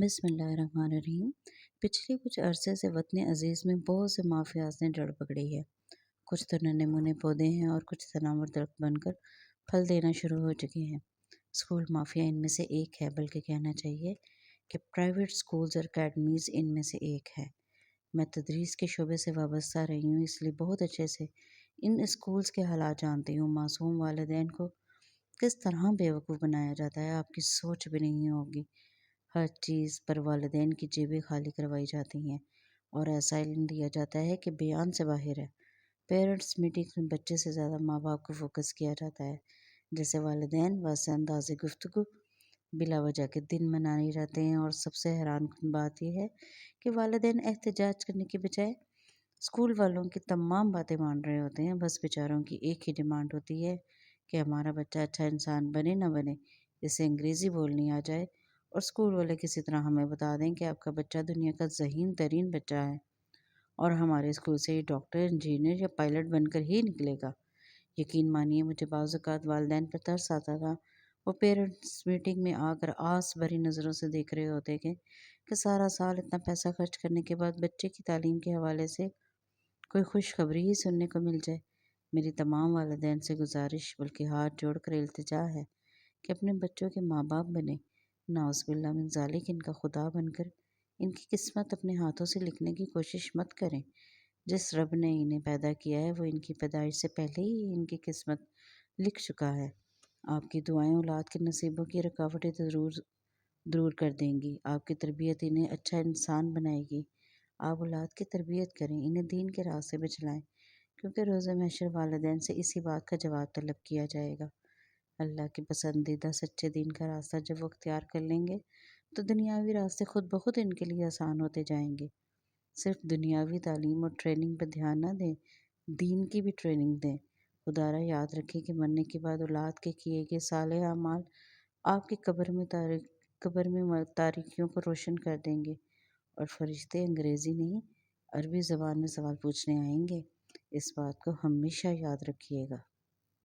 بسم اللہ الرحمن الرحیم۔ پچھلے کچھ عرصے سے وطن عزیز میں بہت سے مافیاز نے جڑ پکڑی ہے۔ کچھ تو ننھے منے پودے ہیں اور کچھ تناور درخت بن کر پھل دینا شروع ہو چکے ہیں۔ اسکول مافیا ان میں سے ایک ہے، بلکہ کہنا چاہیے کہ پرائیویٹ اسکولز اور اکیڈمیز ان میں سے ایک ہے۔ میں تدریس کے شعبے سے وابستہ رہی ہوں، اس لیے بہت اچھے سے ان اسکولز کے حالات جانتی ہوں۔ معصوم والدین کو کس طرح بیوقوف بنایا جاتا ہے، آپ کی سوچ بھی نہیں ہوگی۔ ہر چیز پر والدین کی جیبیں خالی کروائی جاتی ہیں اور ایسا علم دیا جاتا ہے کہ بیان سے باہر ہے۔ پیرنٹس میٹنگ میں بچے سے زیادہ ماں باپ کو فوکس کیا جاتا ہے، جیسے والدین واسطے انداز گفتگو بلا وجہ کے دن منانے رہتے ہیں۔ اور سب سے حیران کن بات یہ ہے کہ والدین احتجاج کرنے کے بجائے اسکول والوں کی تمام باتیں مان رہے ہوتے ہیں۔ بس بیچاروں کی ایک ہی ڈیمانڈ ہوتی ہے کہ ہمارا بچہ اچھا انسان بنے نہ بنے، اسے انگریزی بولنی آ جائے، اور اسکول والے کسی طرح ہمیں بتا دیں کہ آپ کا بچہ دنیا کا ذہین ترین بچہ ہے اور ہمارے اسکول سے یہ ڈاکٹر، انجینئر یا پائلٹ بن کر ہی نکلے گا۔ یقین مانیے مجھے بعض اوقات والدین پر ترس آتا تھا۔ وہ پیرنٹس میٹنگ میں آ کر آس بھری نظروں سے دیکھ رہے ہوتے کہ سارا سال اتنا پیسہ خرچ کرنے کے بعد بچے کی تعلیم کے حوالے سے کوئی خوشخبری ہی سننے کو مل جائے۔ میری تمام والدین سے گزارش بلکہ ہاتھ جوڑ کر التجا ہے کہ اپنے بچوں کے ماں باپ بنیں، نعوذ باللہ من ذالک ان کا خدا بن کر ان کی قسمت اپنے ہاتھوں سے لکھنے کی کوشش مت کریں۔ جس رب نے انہیں پیدا کیا ہے وہ ان کی پیدائش سے پہلے ہی ان کی قسمت لکھ چکا ہے۔ آپ کی دعائیں اولاد کے نصیبوں کی رکاوٹیں ضرور دور کر دیں گی۔ آپ کی تربیت انہیں اچھا انسان بنائے گی۔ آپ اولاد کی تربیت کریں، انہیں دین کے راستے پہ چلائیں، کیونکہ روز محشر والدین سے اسی بات کا جواب طلب کیا جائے گا۔ اللہ کے پسندیدہ سچے دین کا راستہ جب وہ اختیار کر لیں گے تو دنیاوی راستے خود بخود ان کے لیے آسان ہوتے جائیں گے۔ صرف دنیاوی تعلیم اور ٹریننگ پہ دھیان نہ دیں، دین کی بھی ٹریننگ دیں۔ خدا را یاد رکھیں کہ مرنے کے بعد اولاد کے کیے گئے صالح اعمال آپ کی قبر میں تاریکیوں کو روشن کر دیں گے، اور فرشتے انگریزی نہیں عربی زبان میں سوال پوچھنے آئیں گے۔ اس بات کو ہمیشہ یاد رکھیے گا۔